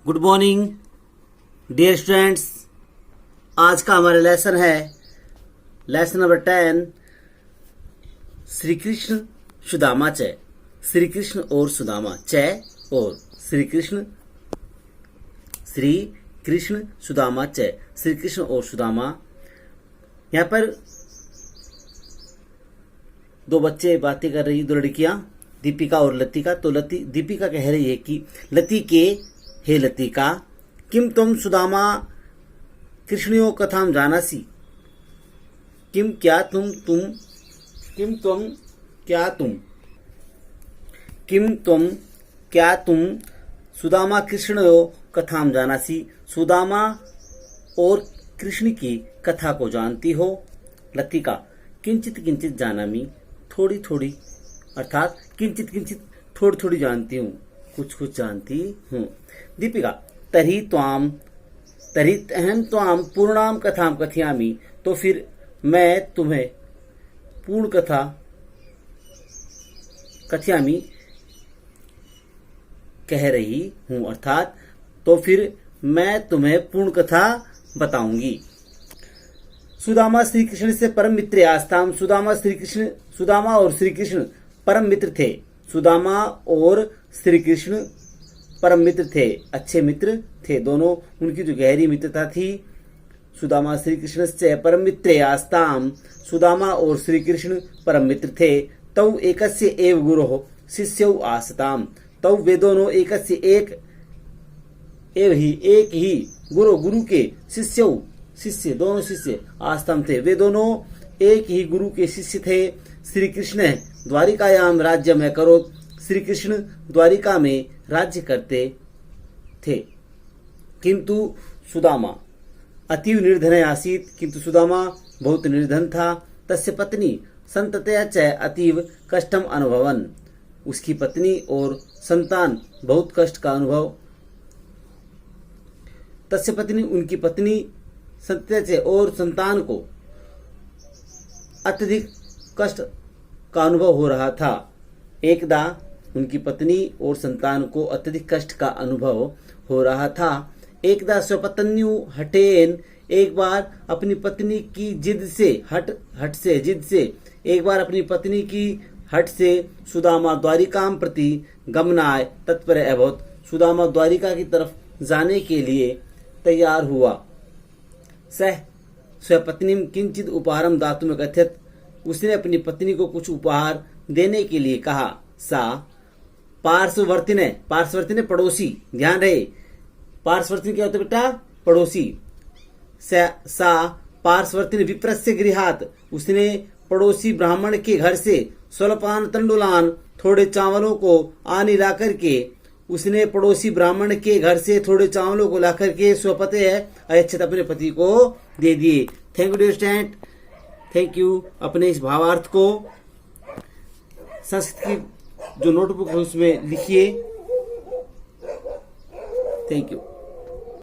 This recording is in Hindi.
Good morning dear students. आज का हमारा लेसन है लेसन नंबर 10 श्री कृष्ण सुदामा च। श्री कृष्ण और सुदामा च और श्री कृष्ण सुदामा च। श्री कृष्ण और सुदामा। यहाँ पर दो बच्चे बातें कर रही, दो लड़कियां दीपिका और लतिका। तो दीपिका कह रही है कि लतिके हे लतिका किम तुम सुदामा कृष्णयो कथाम जानासी। किम क्या तुम सुदामा कृष्णयो कथाम जानासी। सुदामा और कृष्ण की कथा को जानती हो। लतिका किंचित किंचित जानामि। थोड़ी थोड़ी अर्थात किंचित किंचित थोड़ी थोड़ी जानती हूँ, कुछ कुछ जानती हूँ। दीपिका तर्हि अहम त्वाम पूर्णाम कथाम कथयामि। तो फिर मैं तुम्हें पूर्ण कथा कथयामि कह रही हूँ, अर्थात तो फिर मैं तुम्हें पूर्ण कथा बताऊंगी। सुदामा श्री कृष्ण से परम मित्र आस्ताम। सुदामा और श्री कृष्ण परम मित्र थे। सुदामा और श्री कृष्ण परम मित्र थे, अच्छे मित्र थे दोनों। उनकी जो गहरी मित्रता थी। सुदामा श्री कृष्ण से परम मित्र आस्ताम। सुदामा और श्री कृष्ण परम मित्र थे। तौ एकस्य एव गुरोः शिष्यौ आस्ताम। तौ वे दोनों एकस्य एक ही गुरु के शिष्य दोनों शिष्य आस्ताम थे। वे दोनों एक ही गुरु के शिष्य थे। श्री कृष्ण द्वारिकायाम राज्यम करोत्। श्री कृष्ण द्वारिका में राज्य करते थे। किंतु सुदामा अतीव निर्धन आसीत। किंतु सुदामा बहुत निर्धन था। तस्य पत्नी संततया च अतीव कष्टम अनुभवन। उसकी पत्नी और संतान बहुत कष्ट का अनुभव। तस्य पत्नी उनकी पत्नी संततया च और संतान को अत्यधिक कष्ट का अनुभव हो रहा था। एकदा उनकी पत्नी और संतान को अत्यधिक कष्ट का अनुभव हो रहा था। एकदा स्वपत्न्यु हठेन। एक बार अपनी पत्नी की जिद से एक बार अपनी पत्नी की हट से सुदामा द्वारिकाम प्रति गमनाय तत्पर अभवत्। सुदामा द्वारिका की तरफ जाने के लिए तैयार हुआ। सह स्वपत्नी किंचित उपहारम दातुम कथयत्। उसने अपनी पत्नी को कुछ उपहार देने के लिए कहा। सा पार्श्ववर्तिने पड़ोसी। ध्यान रहे, पार्श्ववर्तिने क्या होता है बेटा? पड़ोसी। सा पार्श्ववर्तिने विप्रस्य गृहात। उसने पड़ोसी ब्राह्मण के घर से स्वल्पान तंडुलान थोड़े चावलों को आनी ला करके उसने पड़ोसी ब्राह्मण के घर से थोड़े चावलों को ला करके स्वपते अयच्छत अपने पति को दे दिए। Thank you dear student. Thank you. अपने इस भावार्थ को संस्कृत की जो नोटबुक है उसमें लिखिए। Thank you.